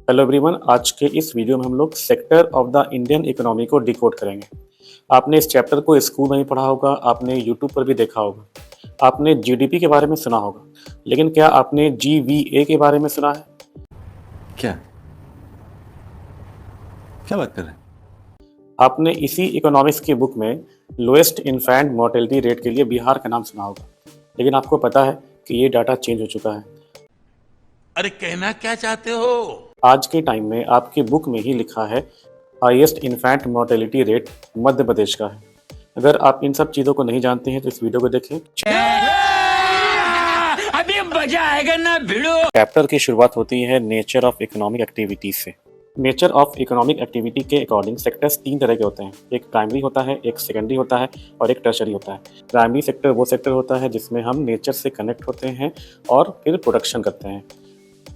Hello everyone, आज के इस वीडियो में हम लोग sector of the Indian economy को डिकोड करेंगे। आपने इस चैप्टर को स्कूल में भी पढ़ा होगा, आपने यूट्यूब पर भी देखा होगा, आपने जीडीपी के बारे में सुना होगा, लेकिन क्या आपने जीवीए के बारे में सुना है? क्या क्या बात कर रहे हैं? आपने इसी इकोनॉमिक्स की बुक में लोएस्ट इन्फेंट मोर्टेलिटी रेट के लिए बिहार का नाम सुना होगा, लेकिन आपको पता है कि ये डाटा चेंज हो चुका है। अरे कहना क्या चाहते हो? आज के टाइम में आपकी बुक में ही लिखा है highest infant mortality rate Madhya Pradesh का है। अगर आप इन सब चीज़ों को नहीं जानते हैं तो इस वीडियो को देखें। अभी मजा आएगा ना भिड़ो। चैप्टर की शुरुआत होती है नेचर ऑफ इकोनॉमिक एक्टिविटी से। नेचर ऑफ इकोनॉमिक एक्टिविटी के अकॉर्डिंग सेक्टर्स 3 तरह के होते हैं। एक प्राइमरी होता है, एक सेकेंडरी होता है और एक टर्शरी होता है। प्राइमरी सेक्टर वो सेक्टर होता है जिसमें हम नेचर से कनेक्ट होते हैं और फिर प्रोडक्शन करते हैं।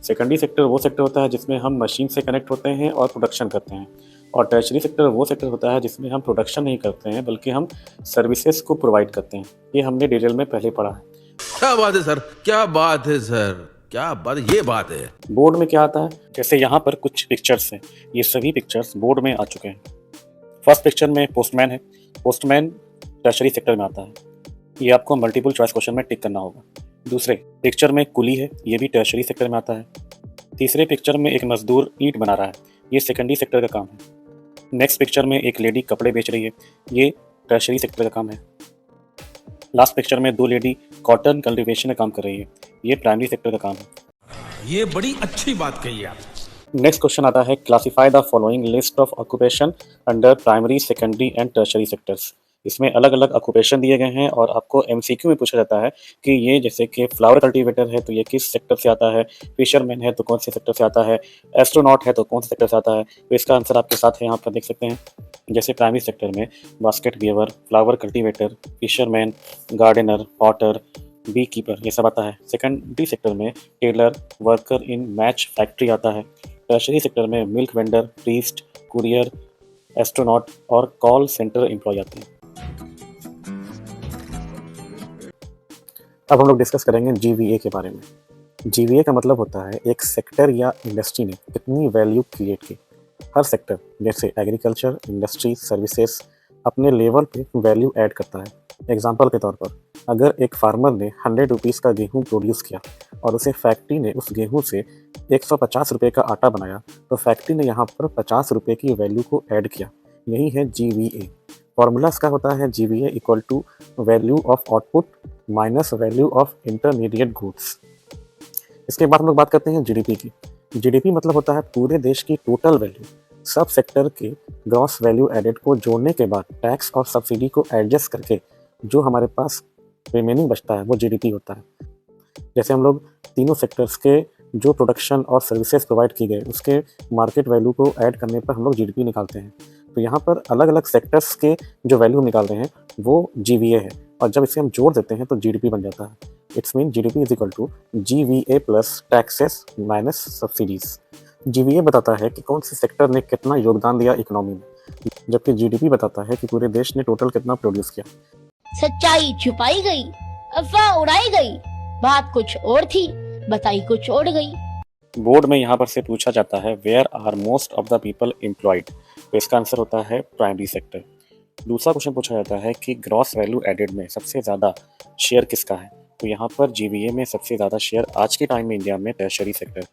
सेकेंडरी सेक्टर वो सेक्टर होता है जिसमें हम मशीन से कनेक्ट होते हैं और प्रोडक्शन करते हैं। और टर्शरी सेक्टर वो सेक्टर होता है जिसमें हम प्रोडक्शन नहीं करते हैं बल्कि हम सर्विसेज को प्रोवाइड करते हैं। ये हमने डिटेल में पहले पढ़ा है। क्या बात है सर, क्या बात है सर, क्या बात, ये बात है। बोर्ड में क्या आता है, जैसे यहाँ पर कुछ पिक्चर्स हैं, ये सभी पिक्चर्स बोर्ड में आ चुके हैं। फर्स्ट पिक्चर में पोस्टमैन है, पोस्टमैन टर्शरी सेक्टर में आता है, ये आपको मल्टीपल चॉइस क्वेश्चन में टिक करना होगा। दूसरे पिक्चर में कुली है, ये भी टर्शरी सेक्टर में आता है। तीसरे पिक्चर में एक मजदूर ईंट बना रहा है, ये सेकेंडरी सेक्टर का काम है। नेक्स्ट पिक्चर में एक लेडी कपड़े बेच रही है, ये टर्शरी सेक्टर का काम है। लास्ट पिक्चर में 2 लेडी कॉटन कल्टीवेशन का काम कर रही है, ये प्राइमरी सेक्टर का काम है। ये बड़ी अच्छी बात कही आप। नेक्स्ट क्वेश्चन आता है classify the following list of occupation under primary, secondary and tertiary sectors. इसमें अलग अलग ऑक्यूपेशन दिए गए हैं और आपको एमसीक्यू में पूछा जाता है कि ये जैसे कि फ्लावर कल्टीवेटर है तो ये किस सेक्टर से आता है, फिशरमैन है तो कौन से सेक्टर से आता है, एस्ट्रोनॉट है तो कौन से सेक्टर से आता है। तो इसका आंसर आपके साथ है, यहाँ पर देख सकते हैं। जैसे प्राइमरी सेक्टर में basket weaver, flower cultivator, fisherman, gardener, potter, bee keeper, ये सब आता है। सेकेंडरी सेक्टर में tailor, worker in match factory आता है। टर्शरी सेक्टर में milk vendor, priest, courier, astronaut और कॉल सेंटर एम्प्लॉय आते हैं। अब हम लोग डिस्कस करेंगे जीवीए के बारे में। जीवीए का मतलब होता है एक सेक्टर या इंडस्ट्री ने कितनी वैल्यू क्रिएट की। हर सेक्टर जैसे एग्रीकल्चर, इंडस्ट्री, सर्विसेज अपने लेवल पे वैल्यू ऐड करता है। एग्जांपल के तौर पर अगर एक फार्मर ने 100 रुपीज़ का गेहूँ प्रोड्यूस किया और उसे फैक्ट्री ने उस गेहूँ से 150 रुपये का आटा बनाया, तो फैक्ट्री ने यहाँ पर 50 रुपये की वैल्यू को ऐड किया। यही है जीवीए। फॉर्मूला इसका होता है GVA equal to value of output minus value of intermediate goods. इसके बाद हम लोग बात करते हैं जीडीपी की। जीडीपी मतलब होता है पूरे देश की टोटल वैल्यू, सब सेक्टर के ग्रॉस वैल्यू एडेड को जोड़ने के बाद टैक्स और सब्सिडी को एडजस्ट करके जो हमारे पास रिमेनिंग बचता है वो जीडीपी होता है। जैसे हम लोग तीनों सेक्टर्स के जो प्रोडक्शन और सर्विसेज प्रोवाइड की गए उसके मार्केट वैल्यू को ऐड करने पर हम लोग जीडीपी निकालते हैं। तो यहाँ पर अलग अलग सेक्टर्स के जो वैल्यू निकाल रहे हैं वो जीवीए है, और जब इसे हम जोड़ देते हैं तो जीडीपी बन जाता है। It's mean GDP is equal to GVA plus taxes minus subsidies. GVA बताता है कि कौन से सेक्टर ने कितना योगदान दिया इकोनॉमी में, जबकि जीडीपी बताता है कि पूरे देश ने टोटल कितना प्रोड्यूस किया। सच्चाई छुपाई गई, अफवाह उड़ाई गई, बात कुछ और थी, बताई कुछ और गई। बोर्ड में यहाँ पर से पूछा जाता है where are most of the people employed, तो इसका आंसर होता है प्राइमरी सेक्टर। दूसरा क्वेश्चन पूछा जाता है कि ग्रॉस वैल्यू एडेड में सबसे ज़्यादा शेयर किसका है, तो यहाँ पर जीवीए में सबसे ज़्यादा शेयर आज के टाइम में इंडिया में टर्शरी सेक्टर।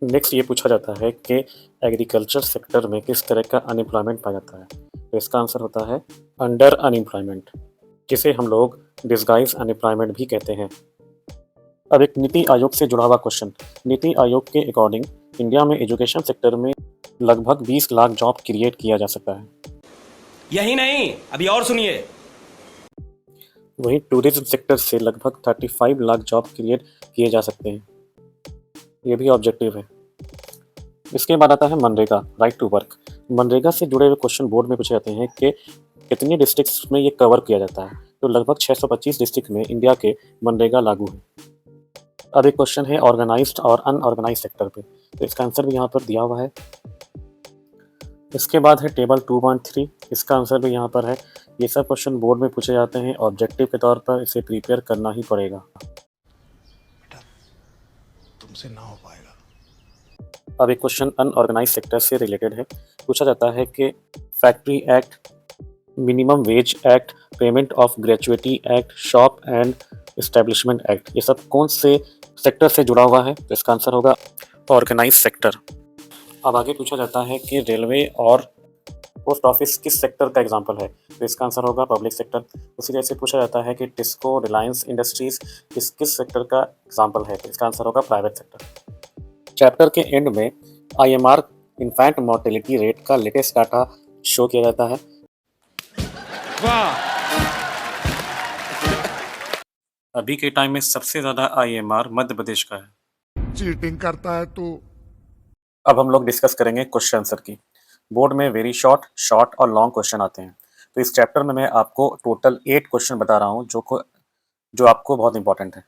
नेक्स्ट ये पूछा जाता है कि एग्रीकल्चर सेक्टर में किस तरह का अनएम्प्लॉयमेंट पाया जाता है, तो इसका आंसर होता है अंडर अनएम्प्लॉयमेंट, जिसे हम लोग डिस्गाइज अनएम्प्लॉयमेंट भी कहते हैं। अब एक नीति आयोग से जुड़ा हुआ क्वेश्चन। नीति आयोग के अकॉर्डिंग इंडिया में एजुकेशन सेक्टर में लगभग 20 लाख जॉब क्रिएट किया जा सकता है। यही नहीं, अभी और सुनिए। वहीं टूरिज्म सेक्टर से लगभग 35 लाख जॉब क्रिएट किए जा सकते हैं, ये भी ऑब्जेक्टिव है। इसके बाद आता है मनरेगा, राइट टू वर्क। मनरेगा से जुड़े हुए क्वेश्चन बोर्ड में पूछे जाते हैं कि कितनी डिस्ट्रिक्ट्स में ये कवर किया जाता है, तो लगभग 625 डिस्ट्रिक्ट में इंडिया के मनरेगा लागू है। अब एक क्वेश्चन है ऑर्गेनाइज्ड और अनऑर्गेनाइज्ड सेक्टर पे, तो इसका आंसर भी यहाँ पर दिया हुआ है। इसके बाद है टेबल 2.3, इसका आंसर भी यहाँ पर है। ये सब क्वेश्चन बोर्ड में पूछे जाते हैं, ऑब्जेक्टिव के तौर पर इसे प्रिपेयर करना ही पड़ेगा। तुमसे ना हो पाएगा। अब एक क्वेश्चन अनऑर्गेनाइज सेक्टर से रिलेटेड है। पूछा जाता है कि factory act, minimum wage act, payment of gratuity act, shop and establishment act, ये सब कौन से सेक्टर से जुड़ा हुआ है? तो इसका आंसर होगा ऑर्गेनाइज सेक्टर। अब आगे पूछा जाता है कि रेलवे और पोस्ट ऑफिस किस सेक्टर का एग्जांपल है? तो इसका आंसर होगा पब्लिक सेक्टर। उसी तरह से पूछा जाता है कि टिस्को, रिलायंस इंडस्ट्रीज किस किस सेक्टर का एग्जांपल है? तो इसका आंसर होगा प्राइवेट सेक्टर। चैप्टर के एंड में IMR इन्फेंट मोर्टेलिटी रेट का लेटेस्ट डाटा शो किया जाता है। अभी के टाइम में सबसे ज़्यादा IMR मध्य प्रदेश का है। चीटिंग करता है तू। अब हम लोग डिस्कस करेंगे क्वेश्चन आंसर की। बोर्ड में वेरी शॉर्ट, शॉर्ट और लॉन्ग क्वेश्चन आते हैं। तो इस चैप्टर में मैं आपको टोटल 8 क्वेश्चन बता रहा हूँ जो आपको बहुत इंपॉर्टेंट है।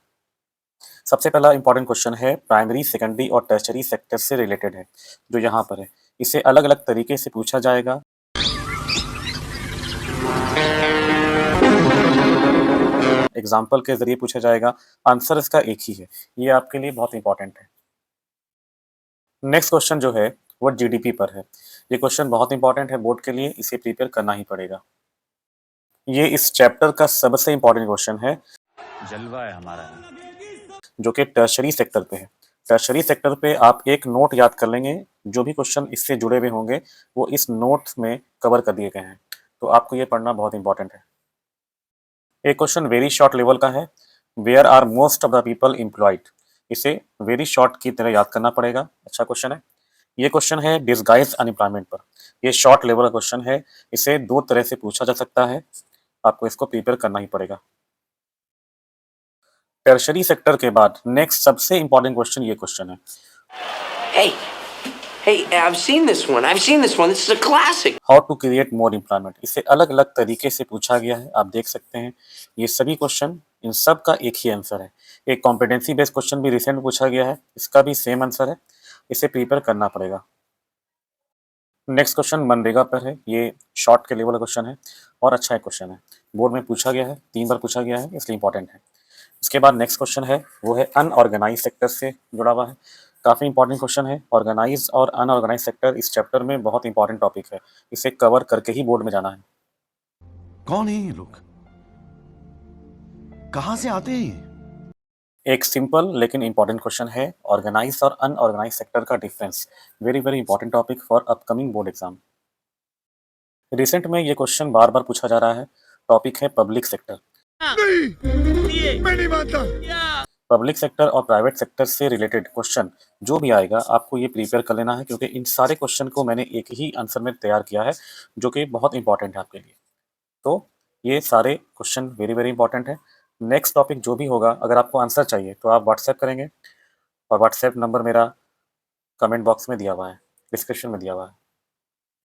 सबसे पहला इंपॉर्टेंट क्वेश्चन है प्राइमरी, सेकेंडरी और टर्शरी सेक्टर से रिलेटेड है, जो यहाँ पर है। इसे अलग अलग तरीके से पूछा जाएगा। एग्जाम्पल के जरिए पूछा जाएगा। आंसर इसका एक ही है। ये आपके लिए बहुत इंपॉर्टेंट है। नेक्स्ट क्वेश्चन जो है वो GDP पर है। ये क्वेश्चन बहुत इंपॉर्टेंट है बोर्ड के लिए, इसे प्रिपेयर करना ही पड़ेगा। ये इस चैप्टर का सबसे इंपॉर्टेंट क्वेश्चन है, जलवा है हमारा। जो कि टर्शरी सेक्टर पे है। टर्शरी सेक्टर पे आप एक नोट याद कर लेंगे। जो भी क्वेश्चन इससे जुड़े हुए होंगे वो इस नोट में कवर कर दिए गए हैं, तो आपको ये पढ़ना बहुत इंपॉर्टेंट है। एक क्वेश्चन वेरी शॉर्ट लेवल का है। Where are most of the people employed, इसे वेरी शॉर्ट की तरह याद करना पड़ेगा। अच्छा क्वेश्चन है। ये क्वेश्चन है डिसगाइज अनएम्प्लॉयमेंट पर। ये शॉर्ट लेवल का क्वेश्चन है। इसे 2 तरह से पूछा जा सकता है, आपको इसको प्रिपेयर करना ही पड़ेगा। टर्शरी सेक्टर के बाद नेक्स्ट सबसे इंपॉर्टेंट क्वेश्चन ये क्वेश्चन है। Hey, I've seen this one. This is a classic. How to create more employment. इसे अलग अलग तरीके से पूछा गया है, आप देख सकते हैं। ये सभी क्वेश्चन, इन सब का एक ही आंसर है। एक कॉम्पिटेंसी बेस्ड क्वेश्चन भी रिसेंट में पूछा गया है, इसका भी सेम आंसर है। इसे प्रिपेयर करना पड़ेगा। नेक्स्ट क्वेश्चन मनरेगा पर है। ये शॉर्ट के लेवल का क्वेश्चन है और अच्छा एक क्वेश्चन है। बोर्ड में पूछा गया है, 3 बार पूछा गया है, इसलिए इंपॉर्टेंट है। इसके बाद नेक्स्ट क्वेश्चन है वो है अनऑर्गेनाइज सेक्टर से जुड़ा हुआ है। काफ़ी इंपॉर्टेंट क्वेश्चन है। ऑर्गेनाइज और अनऑर्गेनाइज सेक्टर इस चैप्टर में बहुत इंपॉर्टेंट टॉपिक है। इसे कवर करके ही बोर्ड में जाना है। कौन है ये लोग? कहां से आते हैं ये? एक सिंपल लेकिन इंपॉर्टेंट क्वेश्चन है, ऑर्गेनाइज और अनऑर्गेनाइज सेक्टर का difference. Very very important topic for upcoming board exam. Recent में ये क्वेश्चन बार बार पूछा जा रहा है। टॉपिक है पब्लिक सेक्टर। मैं नहीं मानता। पब्लिक सेक्टर और प्राइवेट सेक्टर से रिलेटेड क्वेश्चन जो भी आएगा आपको ये प्रिपेयर कर लेना है, क्योंकि इन सारे क्वेश्चन को मैंने एक ही आंसर में तैयार किया है, जो कि बहुत इंपॉर्टेंट है आपके लिए। तो ये सारे क्वेश्चन वेरी वेरी इंपॉर्टेंट है। नेक्स्ट टॉपिक जो भी होगा, अगर आपको आंसर चाहिए तो आप व्हाट्सएप करेंगे, और व्हाट्सएप नंबर मेरा कमेंट बॉक्स में दिया हुआ है, डिस्क्रिप्शन में दिया हुआ है।